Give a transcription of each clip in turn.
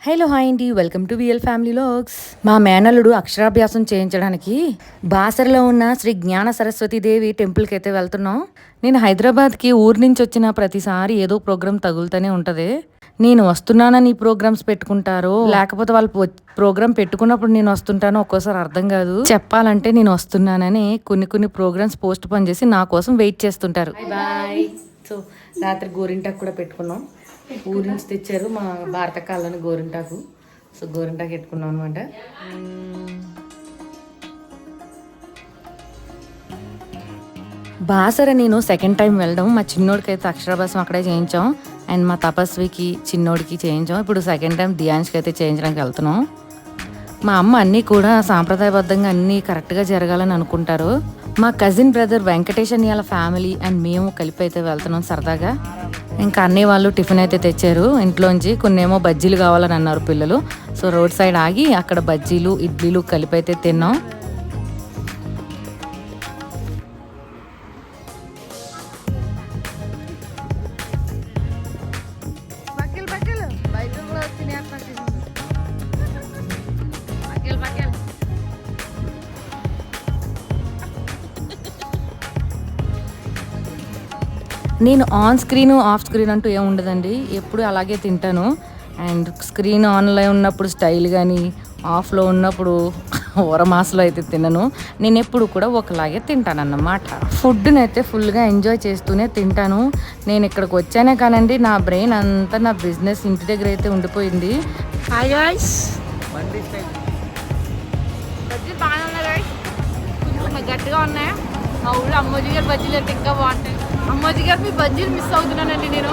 Hello hi అండి, welcome to VL family logs. మా మేనల్లుడు అక్షరాభ్యాసం చేయించడానికి బాసరలో ఉన్న శ్రీ జ్ఞాన సరస్వతి దేవి టెంపుల్కి అయితే వెళ్తున్నాం. నేను హైదరాబాద్కి ఊరి నుంచి వచ్చిన ప్రతిసారి ఏదో ప్రోగ్రామ్ తగులుతూనే ఉంటుంది. నేను వస్తున్నానని ఈ ప్రోగ్రామ్స్ పెట్టుకుంటారో లేకపోతే వాళ్ళు ప్రోగ్రామ్ పెట్టుకున్నప్పుడు నేను వస్తుంటానో ఒక్కోసారి అర్థం కాదు. చెప్పాలంటే నేను వస్తున్నానని కొన్ని ప్రోగ్రామ్స్ పోస్ట్ పోన్ చేసి నా కోసం వెయిట్ చేస్తుంటారు. బాయ్. సో రాత్రి గోరింటాకు కూడా పెట్టుకున్నాం. ఊరి నుంచి తెచ్చారు మా భారత కాళ్ళని గోరింటాకు. సో గోరింటాకు పెట్టుకున్నాం అనమాట. బాసర నేను సెకండ్ టైం వెళ్ళడం. మా చిన్నోడికి అయితే అక్షరాభ్యాసం అక్కడే చేయించాం అండ్ మా తపస్వికి చిన్నోడికి చేయించాం. ఇప్పుడు సెకండ్ టైం దియాన్స్కి అయితే చేయించడానికి వెళ్తున్నాం. మా అమ్మ అన్నీ కూడా సాంప్రదాయబద్ధంగా అన్నీ కరెక్ట్గా జరగాలని అనుకుంటారు. మా కజిన్ బ్రదర్ వెంకటేష్ అన్నయ్య ఫ్యామిలీ అండ్ మేము కలిపి అయితే వెళ్తున్నాం సరదాగా. ఇంకా అన్నయ్య వాళ్ళు టిఫిన్ అయితే తెచ్చారు ఇంట్లోంచి. కొన్నేమో బజ్జీలు కావాలని అన్నారు పిల్లలు. సో రోడ్ సైడ్ ఆగి అక్కడ బజ్జీలు ఇడ్లీలు కలిపి అయితే తిన్నాం. నేను ఆన్ స్క్రీన్ ఆఫ్ స్క్రీన్ అంటూ ఏమి ఉండదండి, ఎప్పుడు అలాగే తింటాను. అండ్ స్క్రీన్ ఆన్లో ఉన్నప్పుడు స్టైల్ కానీ ఆఫ్లో ఉన్నప్పుడు వరమాసలో అయితే తినను. నేను ఎప్పుడు కూడా ఒకలాగే తింటానన్నమాట. ఫుడ్ని అయితే ఫుల్గా ఎంజాయ్ చేస్తూనే తింటాను. నేను ఇక్కడికి వచ్చానే కానండి నా బ్రెయిన్ అంతా నా బిజినెస్ ఇంటి దగ్గర అయితే ఉండిపోయింది. గట్టిగా ఉన్నాయి మా ఊళ్ళో అమ్మోజీ గారు బజ్జీలు అయితే ఇంకా బాగుంటాయి. అమ్మోజీ గారు మీ బజ్జీలు మిస్ అవుతున్నానండి నేను.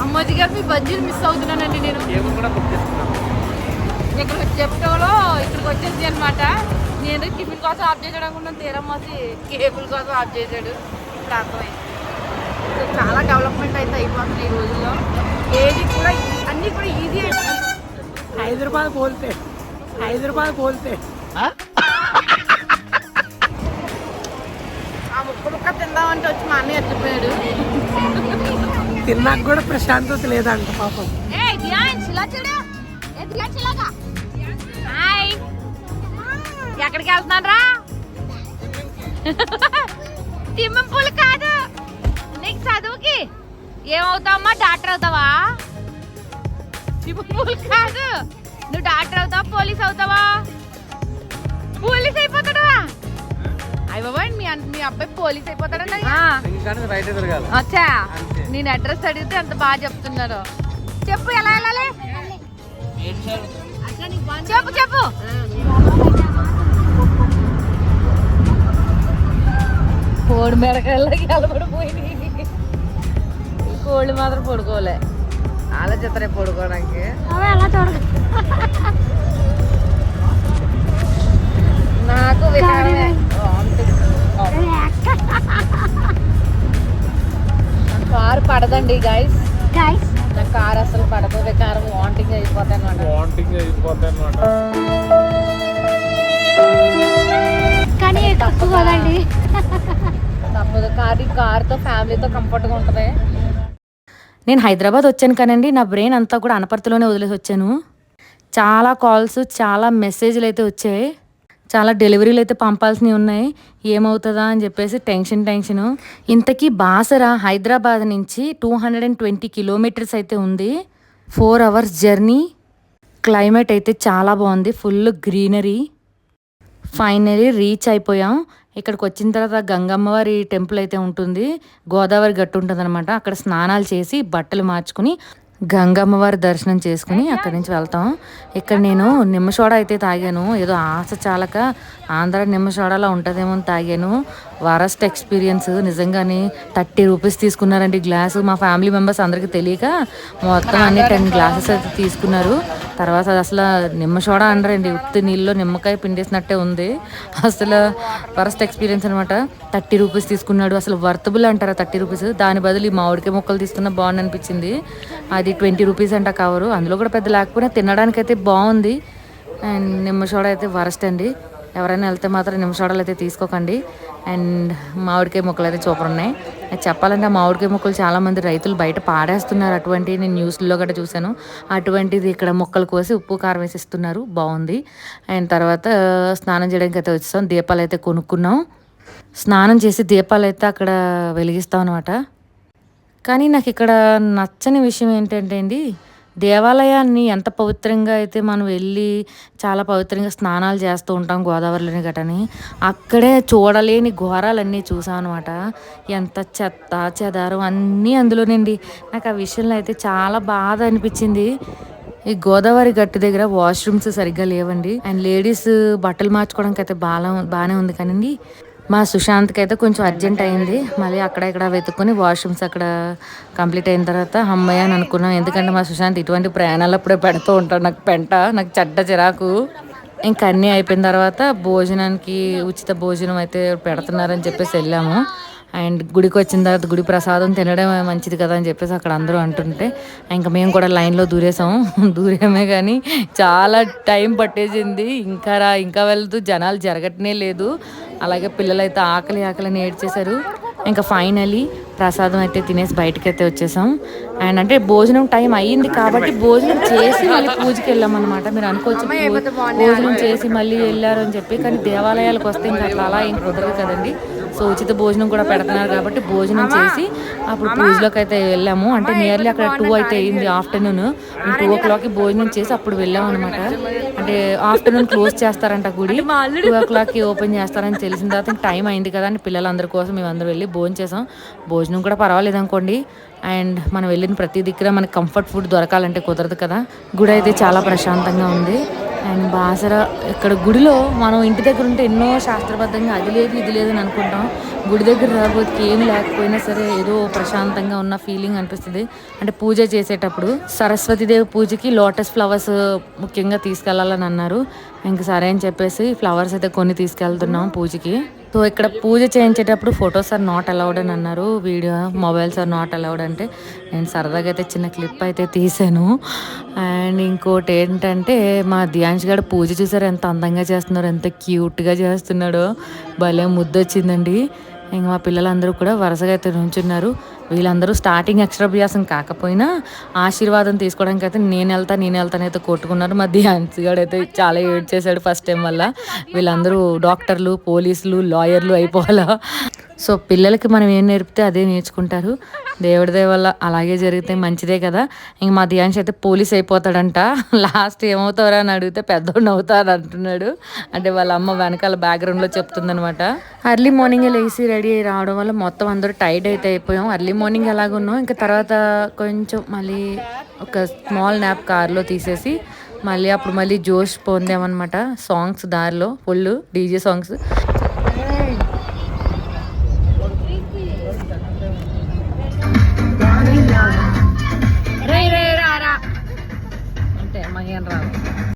అమ్మోజీ గారు మీ బజ్జీలు మిస్ అవుతున్నానండి నేను. ఇక్కడికి చెప్పడంలో ఇక్కడికి వచ్చేసి అనమాట. నేను టిఫిన్ కోసం ఆఫ్ చేసాడు అనుకున్నాను, తీరం వచ్చి కేబుల్ కోసం ఆఫ్ చేశాడు. ఇప్పుడు అర్థమైంది. చాలా డెవలప్మెంట్ అయితే అయిపోతుంది ఈ రోజుల్లో. ఏది కూడా అన్నీ కూడా ఈజీ అయిపోతుంది. హైదరాబాద్ బోల్తే ఆ ముక్క తిందామంటే వచ్చి మా అన్నయ్య ఎత్తిపోయాడు. తిన్నాక కూడా ప్రశాంతత లేదంట పాపం. ఎక్కడికి వెళ్తున్నాను రా? తిమ్మంపూలు కాదు, నీకు చదువుకి ఏమవుతావమ్మా? డాక్టర్ అవుతావా? తిమ్మంపూలు కాదు, నువ్వు డాక్టర్ అవుతావా పోలీస్ అవుతావా? పోలీస్ అయిపోతాడా? అయ్య బాబా, మీ అబ్బాయి పోలీస్ అయిపోతాడన్నా. వచ్చా నేను అడ్రస్ అడిగితే అంత బాగా చెప్తున్నారు. చెప్పు ఎలా వెళ్ళాలి? చెప్పు కోడి మెడకాయలకి అలబడిపోయింది. కోళ్ళు మాత్రం పడుకోలే, ఆలోచిస్తారే పడుకోవడానికి. నాకు వికారమే, కారు పడదండి గైస్. నా కారు అసలు పడదు, వికారం వాంటింగ్ అయిపోతాయి అన్నమాట. కానీ తప్పు కదండి, తప్పదు. కారుతో ఫ్యామిలీతో కంఫర్ట్గా ఉంటుంది. నేను హైదరాబాద్ వచ్చాను కానండి నా బ్రెయిన్ అంతా కూడా అనపర్తిలోనే వదిలేసి వచ్చాను. చాలా కాల్స్, చాలా మెసేజ్లు అయితే వచ్చాయి. చాలా డెలివరీలు అయితే పంపాల్సినవి ఉన్నాయి. ఏమవుతుందా అని చెప్పేసి టెన్షన్. ఇంతకీ బాసర హైదరాబాద్ నుంచి 220 కిలోమీటర్స్ అయితే ఉంది. 4 hours జర్నీ. క్లైమేట్ అయితే చాలా బాగుంది, ఫుల్ గ్రీనరీ. ఫైనలీ రీచ్ అయిపోయాం. ఇక్కడికి వచ్చిన తర్వాత గంగమ్మవారి టెంపుల్ అయితే ఉంటుంది. గోదావరి గట్టు ఉంటుంది అనమాట. అక్కడ స్నానాలు చేసి బట్టలు మార్చుకుని గంగమ్మవారి దర్శనం చేసుకుని అక్కడి నుంచి వెళ్తాం. ఇక్కడ నేను నిమ్మ సోడా అయితే తాగాను. ఏదో ఆశ చాలక ఆంధ్ర నిమ్మ సోడాలో ఉంటుందేమో అని తాగాను. వరస్ట్ ఎక్స్పీరియన్స్ నిజంగానే. 30 రూపీస్ తీసుకున్నారండి గ్లాసు. మా ఫ్యామిలీ మెంబర్స్ అందరికీ తెలియక మొత్తం అన్ని 10 గ్లాసెస్ అయితే తీసుకున్నారు. తర్వాత అది అసలు నిమ్మ సోడా అనరండి, ఉత్తి నీళ్ళలో నిమ్మకాయ పిండేసినట్టే ఉంది. అసలు వరస్ట్ ఎక్స్పీరియన్స్ అనమాట. 30 రూపీస్ తీసుకున్నాడు. అసలు వర్తబుల్ అంటారా 30 రూపీస్? దాని బదులు ఈ మామిడికాయ ముక్కలు తీసుకున్న బాగుంది అనిపించింది. అది 20 రూపీస్ అంట కవరు. అందులో కూడా పెద్ద లేకపోయినా తినడానికి అయితే బాగుంది. అండ్ నిమ్మ సోడా అయితే వరస్ట్ అండి. ఎవరైనా వెళ్తే మాత్రం నిమిషాలు అయితే తీసుకోకండి. అండ్ మామిడికాయ ముక్కలు అయితే సూపర్ ఉన్నాయి. చెప్పాలంటే ఆ మామిడికాయ ముక్కలు చాలామంది రైతులు బయట పాడేస్తున్నారు. అటువంటివి నేను న్యూస్లో కూడా చూశాను. అటువంటిది ఇక్కడ ముక్కలు కోసి ఉప్పు కారం వేసి ఇస్తున్నారు. బాగుంది. అండ్ తర్వాత స్నానం చేయడానికి అయితే వచ్చాం. దీపాలు అయితే కొనుక్కున్నాం. స్నానం చేసి దీపాలు అయితే అక్కడ వెలిగిస్తాం అనమాట. కానీ నాకు ఇక్కడ నచ్చని విషయం ఏంటంటే అండి, దేవాలయాన్ని ఎంత పవిత్రంగా అయితే మనం వెళ్ళి చాలా పవిత్రంగా స్నానాలు చేస్తూ ఉంటాం గోదావరిలోని గటని, అక్కడే చూడలేని ఘోరాలన్నీ చూసాం అనమాట. ఎంత చెత్త చెదారం అన్నీ అందులోనండి. నాకు ఆ విషయంలో అయితే చాలా బాధ అనిపించింది. ఈ గోదావరి గట్టు దగ్గర వాష్రూమ్స్ సరిగ్గా లేవండి. అండ్ లేడీస్ బట్టలు మార్చుకోవడానికి అయితే బాగానే ఉంది కానండి, మా సుశాంత్కి అయితే కొంచెం అర్జెంట్ అయింది. మళ్ళీ అక్కడ ఇక్కడ వెతుక్కొని వాష్రూమ్స్ అక్కడ కంప్లీట్ అయిన తర్వాత అమ్మాయి అని అనుకున్నాం. ఎందుకంటే మా సుశాంత్ ఇటువంటి ప్రయాణాలు అప్పుడే పెడుతూ ఉంటాడు. నాకు చెడ్డ చిరాకు. ఇంకా అన్నీ అయిపోయిన తర్వాత భోజనానికి ఉచిత భోజనం అయితే పెడుతున్నారని చెప్పేసి వెళ్ళాము. అండ్ గుడికి వచ్చిన తర్వాత గుడి ప్రసాదం తినడం మంచిది కదా అని చెప్పేసి అక్కడ అందరూ అంటుంటే ఇంకా మేము కూడా లైన్లో దూరేమే కానీ చాలా టైం పట్టేసింది. ఇంకా వెళ్తూ జనాలు జరగటనే లేదు. అలాగే పిల్లలైతే ఆకలి అని ఏడ్చేశారు. ఇంకా ఫైనలీ ప్రసాదం అయితే తినేసి బయటకు అయితే వచ్చేసాం. అండ్ అంటే భోజనం టైం అయ్యింది కాబట్టి భోజనం చేసి మళ్ళీ పూజకి వెళ్ళామన్నమాట. మీరు అనుకోవచ్చు భోజనం చేసి మళ్ళీ వెళ్ళారు అని చెప్పి, కానీ దేవాలయాలకు వస్తే ఇంకా అట్లా అలా ఏం కుదరదు కదండి. సో ఉచిత భోజనం కూడా పెడుతున్నారు కాబట్టి భోజనం చేసి అప్పుడు పూజలోకి అయితే వెళ్ళాము. అంటే నియర్లీ అక్కడ 2 అయితే అయింది ఆఫ్టర్నూన్. 2 o'clockకి భోజనం చేసి అప్పుడు వెళ్ళాము అనమాట. అంటే ఆఫ్టర్నూన్ క్లోజ్ చేస్తారంట గుడి, 2 o'clockకి ఓపెన్ చేస్తారని తెలిసిన తర్వాత టైం అయింది కదా అని పిల్లలందరి కోసం మేము అందరూ వెళ్ళి భోజనం చేసాం. భోజనం కూడా పర్వాలేదు అనుకోండి. అండ్ మనం వెళ్ళిన ప్రతి దగ్గర మనకి కంఫర్ట్ ఫుడ్ దొరకాలంటే కుదరదు కదా. గుడి అయితే చాలా ప్రశాంతంగా ఉంది. అండ్ బాసర ఇక్కడ గుడిలో మనం ఇంటి దగ్గర ఉంటే ఎన్నో శాస్త్రబద్ధంగా అది లేదు ఇది లేదు అని అనుకుంటాం. గుడి దగ్గర రాబోతుకి ఏమి లేకపోయినా సరే ఏదో ప్రశాంతంగా ఉన్న ఫీలింగ్ అనిపిస్తుంది. అంటే పూజ చేసేటప్పుడు సరస్వతీదేవి పూజకి లోటస్ ఫ్లవర్స్ ముఖ్యంగా తీసుకెళ్లాలని అన్నారు. ఇంక సరే అని చెప్పేసి ఫ్లవర్స్ అయితే కొన్ని తీసుకెళ్తున్నాం పూజకి. సో ఇక్కడ పూజ చేయించేటప్పుడు ఫొటోస్ ఆర్ నాట్ అలౌడ్ అని అన్నారు. మొబైల్స్ ఆర్ నాట్ అలౌడ్ అంటే నేను సరదాగా అయితే చిన్న క్లిప్ అయితే తీసాను. అండ్ ఇంకోటి ఏంటంటే మా ధ్యాన్స్ గారు పూజ చూసారు, ఎంత అందంగా చేస్తున్నారు, ఎంత క్యూట్గా చేస్తున్నాడో, భలే ముద్దొచ్చిందండి. ఇంక మా పిల్లలందరూ కూడా వరుసగా అయితే నుంచున్నారు. వీళ్ళందరూ స్టార్టింగ్ అక్షరాభ్యాసం కాకపోయినా ఆశీర్వాదం తీసుకోవడానికి అయితే నేను వెళ్తానైతే కొట్టుకున్నారు. మా ధ్యాన్స్ గారు అయితే చాలా ఏడ్ చేశాడు ఫస్ట్ టైం వల్ల. వీళ్ళందరూ డాక్టర్లు, పోలీసులు, లాయర్లు అయిపోవాలా. సో పిల్లలకి మనం ఏం నేర్పితే అదే నేర్చుకుంటారు. దేవుడి వల్ల అలాగే జరిగితే మంచిదే కదా. ఇంక మా ధ్యాన్స్ అయితే పోలీస్ అయిపోతాడంట. లాస్ట్ ఏమవుతారా అని అడిగితే పెద్దోడిని అవుతారు అంటున్నాడు. అంటే వాళ్ళ అమ్మ వెనకాల బ్యాక్గ్రౌండ్లో చెప్తుందనమాట. అర్లీ మార్నింగ్ లేసి రెడీ అయ్యి రావడం వల్ల మొత్తం అందరూ టైర్డ్ అయితే అయిపోయాం. అర్లీ మార్నింగ్ ఎలాగున్నాం. ఇంకా తర్వాత కొంచెం మళ్ళీ ఒక స్మాల్ న్యాప్ కార్లో తీసేసి మళ్ళీ జోష్ పొందామన్నమాట. సాంగ్స్ దారిలో ఫుల్ డీజే సాంగ్స్.